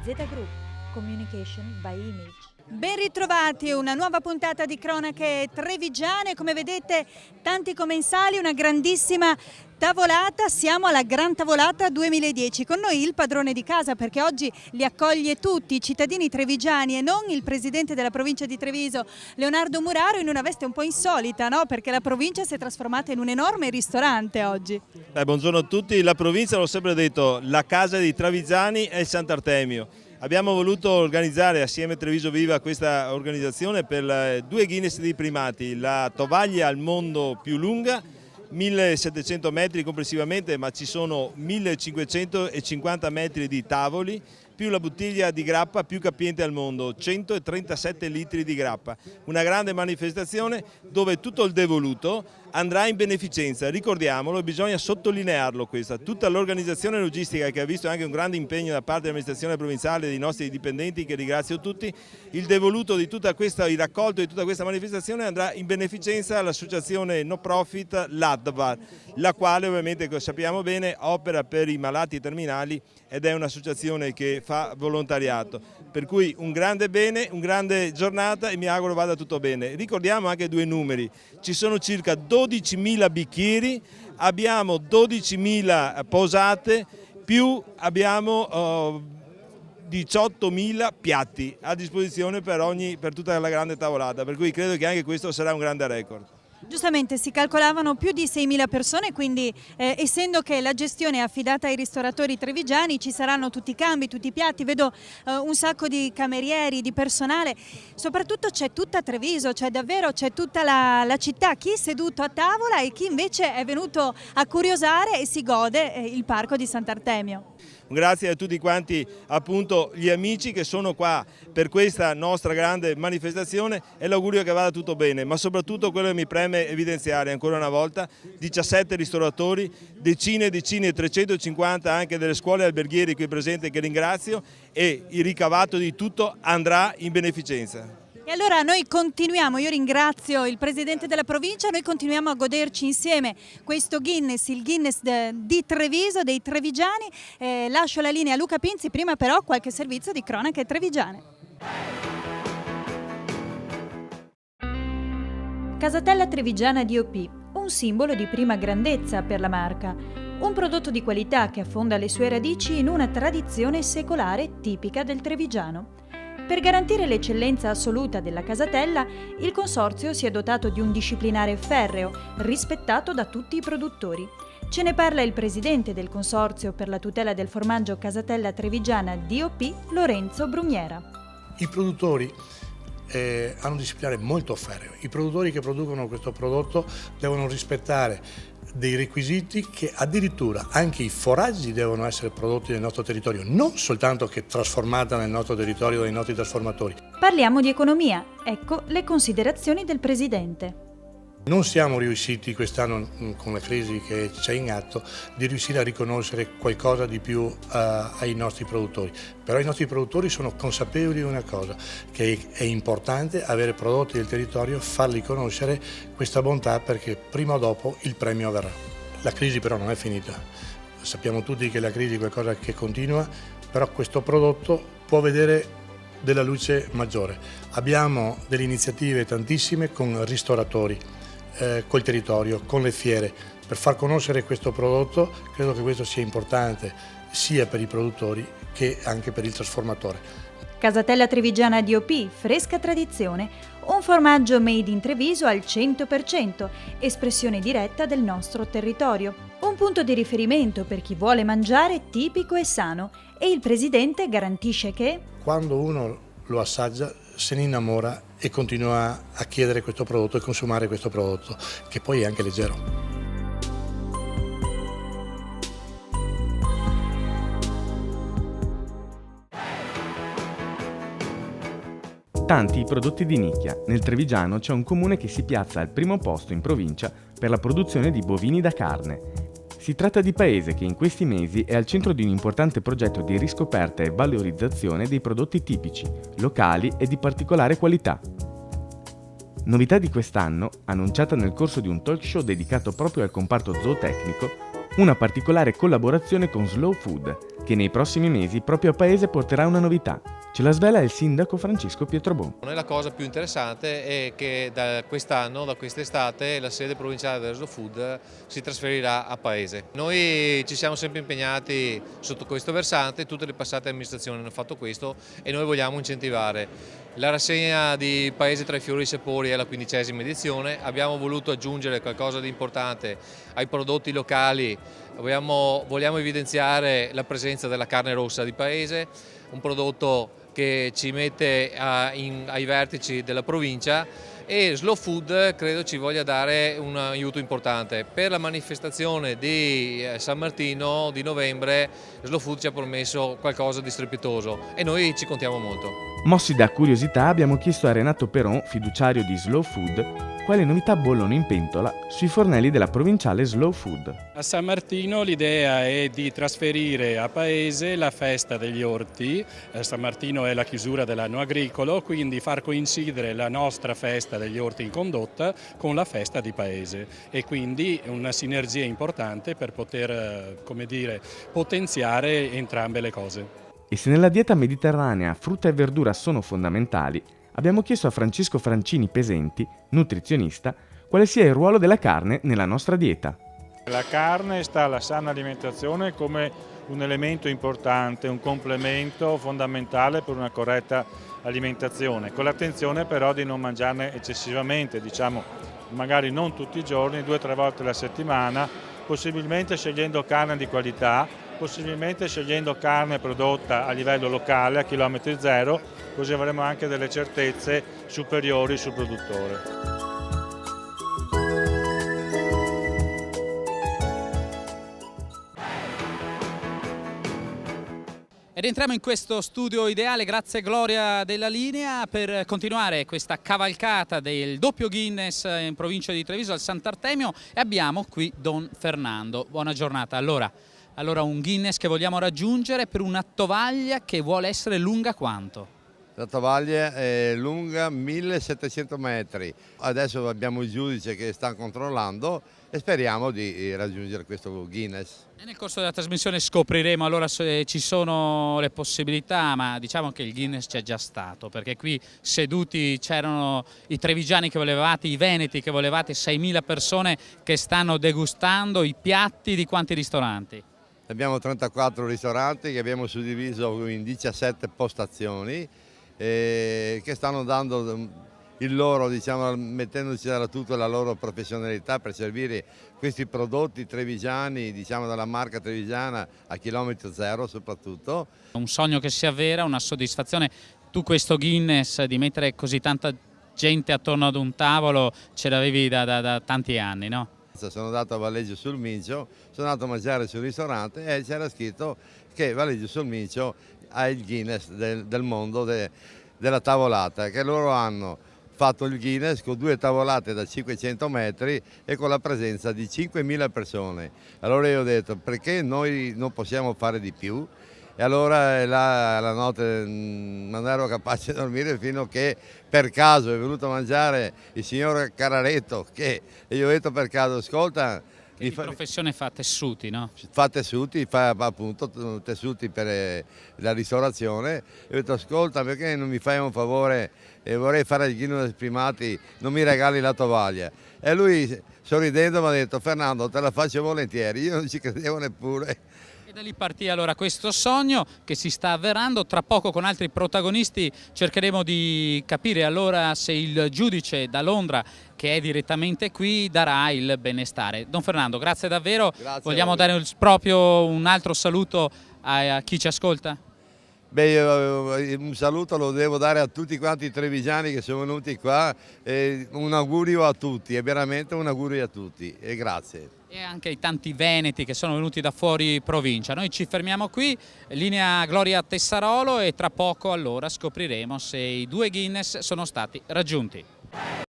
Z Group, Communication by Image. Ben ritrovati, una nuova puntata di Cronache Trevigiane. Come vedete, tanti commensali, una grandissima tavolata. Siamo alla Gran Tavolata 2010. Con noi il padrone di casa, perché oggi li accoglie tutti i cittadini trevigiani e non il presidente della provincia di Treviso, Leonardo Muraro, in una veste un po' insolita, no? Perché la provincia si è trasformata in un enorme ristorante oggi. Buongiorno a tutti. La provincia, l'ho sempre detto, la casa dei trevigiani è il Sant'Artemio. Abbiamo voluto organizzare assieme a Treviso Viva questa organizzazione per 2 Guinness di primati, la tovaglia al mondo più lunga, 1700 metri complessivamente, ma ci sono 1550 metri di tavoli, più la bottiglia di grappa più capiente al mondo, 137 litri di grappa. Una grande manifestazione dove tutto il devoluto andrà in beneficenza, ricordiamolo, bisogna sottolinearlo questo. Tutta l'organizzazione logistica, che ha visto anche un grande impegno da parte dell'amministrazione provinciale e dei nostri dipendenti, che ringrazio tutti, il devoluto di tutta questa, il raccolto di tutta questa manifestazione andrà in beneficenza all'associazione no profit LADVAR, la quale ovviamente, come sappiamo bene, opera per i malati terminali ed è un'associazione che fa volontariato. Per cui un grande bene, una grande giornata e mi auguro vada tutto bene. Ricordiamo anche 2 numeri, ci sono circa 12.000 bicchieri, abbiamo 12.000 posate, più abbiamo 18.000 piatti a disposizione per tutta la grande tavolata, per cui credo che anche questo sarà un grande record. Giustamente, si calcolavano più di 6.000 persone, quindi essendo che la gestione è affidata ai ristoratori trevigiani, ci saranno tutti i cambi, tutti i piatti, vedo un sacco di camerieri, di personale, soprattutto c'è tutta Treviso, c'è tutta la città, chi è seduto a tavola e chi invece è venuto a curiosare e si gode il parco di Sant'Artemio. Grazie a tutti quanti, appunto, gli amici che sono qua per questa nostra grande manifestazione e l'augurio che vada tutto bene, ma soprattutto quello che mi preme evidenziare ancora una volta, 17 ristoratori, decine, 350 anche delle scuole alberghiere qui presenti che ringrazio, e il ricavato di tutto andrà in beneficenza. E allora noi continuiamo, io ringrazio il presidente della provincia, noi continuiamo a goderci insieme questo Guinness, il Guinness di Treviso, dei trevigiani. Lascio la linea a Luca Pinzi, prima però qualche servizio di cronache trevigiane. Casatella Trevigiana DOP, un simbolo di prima grandezza per la marca. Un prodotto di qualità che affonda le sue radici in una tradizione secolare tipica del trevigiano. Per garantire l'eccellenza assoluta della casatella, il Consorzio si è dotato di un disciplinare ferreo, rispettato da tutti i produttori. Ce ne parla il presidente del Consorzio per la tutela del formaggio Casatella Trevigiana DOP, Lorenzo Bruniera. I produttori hanno un disciplinare molto ferreo. I produttori che producono questo prodotto devono rispettare dei requisiti che addirittura anche i foraggi devono essere prodotti nel nostro territorio, non soltanto che trasformata nel nostro territorio dai nostri trasformatori. Parliamo di economia, ecco le considerazioni del presidente. Non siamo riusciti quest'anno, con la crisi che c'è in atto, di riuscire a riconoscere qualcosa di più ai nostri produttori. Però i nostri produttori sono consapevoli di una cosa, che è importante avere prodotti del territorio, farli conoscere questa bontà, perché prima o dopo il premio verrà. La crisi però non è finita. Sappiamo tutti che la crisi è qualcosa che continua, però questo prodotto può vedere della luce maggiore. Abbiamo delle iniziative tantissime con ristoratori, col territorio, con le fiere, per far conoscere questo prodotto. Credo che questo sia importante sia per i produttori che anche per il trasformatore. Casatella Trevigiana DOP, fresca tradizione, un formaggio made in Treviso al 100%, espressione diretta del nostro territorio. Un punto di riferimento per chi vuole mangiare tipico e sano, e il presidente garantisce che quando uno lo assaggia se ne innamora e continua a chiedere questo prodotto e consumare questo prodotto, che poi è anche leggero. Tanti i prodotti di nicchia. Nel Trevigiano c'è un comune che si piazza al primo posto in provincia per la produzione di bovini da carne. Si tratta di paese che in questi mesi è al centro di un importante progetto di riscoperta e valorizzazione dei prodotti tipici, locali e di particolare qualità. Novità di quest'anno, annunciata nel corso di un talk show dedicato proprio al comparto zootecnico, una particolare collaborazione con Slow Food, che nei prossimi mesi proprio a Paese porterà una novità. Ce la svela il sindaco Francisco Pietrobon. La cosa più interessante è che da quest'anno, da quest'estate, la sede provinciale del Slow Food si trasferirà a Paese. Noi ci siamo sempre impegnati sotto questo versante, tutte le passate amministrazioni hanno fatto questo e noi vogliamo incentivare. La rassegna di Paese tra i fiori e i sapori è la 15ª edizione, abbiamo voluto aggiungere qualcosa di importante ai prodotti locali, vogliamo evidenziare la presenza della carne rossa di Paese, un prodotto che ci mette ai vertici della provincia, e Slow Food credo ci voglia dare un aiuto importante. Per la manifestazione di San Martino di novembre Slow Food ci ha promesso qualcosa di strepitoso e noi ci contiamo molto. Mossi da curiosità abbiamo chiesto a Renato Peron, fiduciario di Slow Food, quali novità bollono in pentola sui fornelli della provinciale Slow Food. A San Martino l'idea è di trasferire a Paese la festa degli orti. San Martino è la chiusura dell'anno agricolo, quindi far coincidere la nostra festa degli orti in condotta con la festa di Paese, e quindi una sinergia importante per poter, potenziare entrambe le cose. E se nella dieta mediterranea frutta e verdura sono fondamentali, abbiamo chiesto a Francesco Francini Pesenti, nutrizionista, quale sia il ruolo della carne nella nostra dieta. La carne sta alla sana alimentazione come un elemento importante, un complemento fondamentale per una corretta alimentazione, con l'attenzione però di non mangiarne eccessivamente, magari non tutti i giorni, 2 o 3 volte alla settimana, possibilmente scegliendo carne di qualità, possibilmente scegliendo carne prodotta a livello locale, a chilometri zero, così avremo anche delle certezze superiori sul produttore. E rientriamo in questo studio ideale, grazie Gloria della linea, per continuare questa cavalcata del doppio Guinness in provincia di Treviso al Sant'Artemio, e abbiamo qui Don Fernando. Buona giornata. Allora un Guinness che vogliamo raggiungere per una tovaglia che vuole essere lunga quanto? La tovaglia è lunga 1700 metri. Adesso abbiamo il giudice che sta controllando e speriamo di raggiungere questo Guinness. E nel corso della trasmissione scopriremo allora se ci sono le possibilità, ma diciamo che il Guinness c'è già stato, perché qui seduti c'erano i trevigiani che volevate, i veneti che volevate, 6.000 persone che stanno degustando i piatti di quanti ristoranti? Abbiamo 34 ristoranti che abbiamo suddiviso in 17 postazioni che stanno dando il loro, mettendoci da tutta la loro professionalità per servire questi prodotti trevigiani, dalla marca trevigiana a chilometro zero soprattutto. Un sogno che si avvera, una soddisfazione. Tu questo Guinness di mettere così tanta gente attorno ad un tavolo ce l'avevi da tanti anni, no? Sono andato a Valeggio sul Mincio, sono andato a mangiare sul ristorante e c'era scritto che Valeggio sul Mincio ha il Guinness del mondo della tavolata, che loro hanno fatto il Guinness con 2 tavolate da 500 metri e con la presenza di 5.000 persone. Allora io ho detto, perché noi non possiamo fare di più? E allora la notte non ero capace di dormire fino a che per caso è venuto a mangiare il signor Cararetto, e io ho detto per caso, ascolta... Di professione fa tessuti, no? Fa tessuti, fa appunto tessuti per la ristorazione. E ho detto, ascolta, perché non mi fai un favore, vorrei fare il Guinness primati, non mi regali la tovaglia? E lui sorridendo mi ha detto, Fernando, te la faccio volentieri, io non ci credevo neppure. E da lì partì allora questo sogno che si sta avverando. Tra poco con altri protagonisti cercheremo di capire allora se il giudice da Londra, che è direttamente qui, darà il benestare. Don Fernando, grazie davvero. Grazie. Vogliamo dare proprio un altro saluto a chi ci ascolta? Beh, un saluto lo devo dare a tutti quanti i trevigiani che sono venuti qua, un augurio a tutti, è veramente un augurio a tutti e grazie. E anche ai tanti veneti che sono venuti da fuori provincia. Noi ci fermiamo qui, linea Gloria Tessarolo, e tra poco allora scopriremo se i 2 Guinness sono stati raggiunti.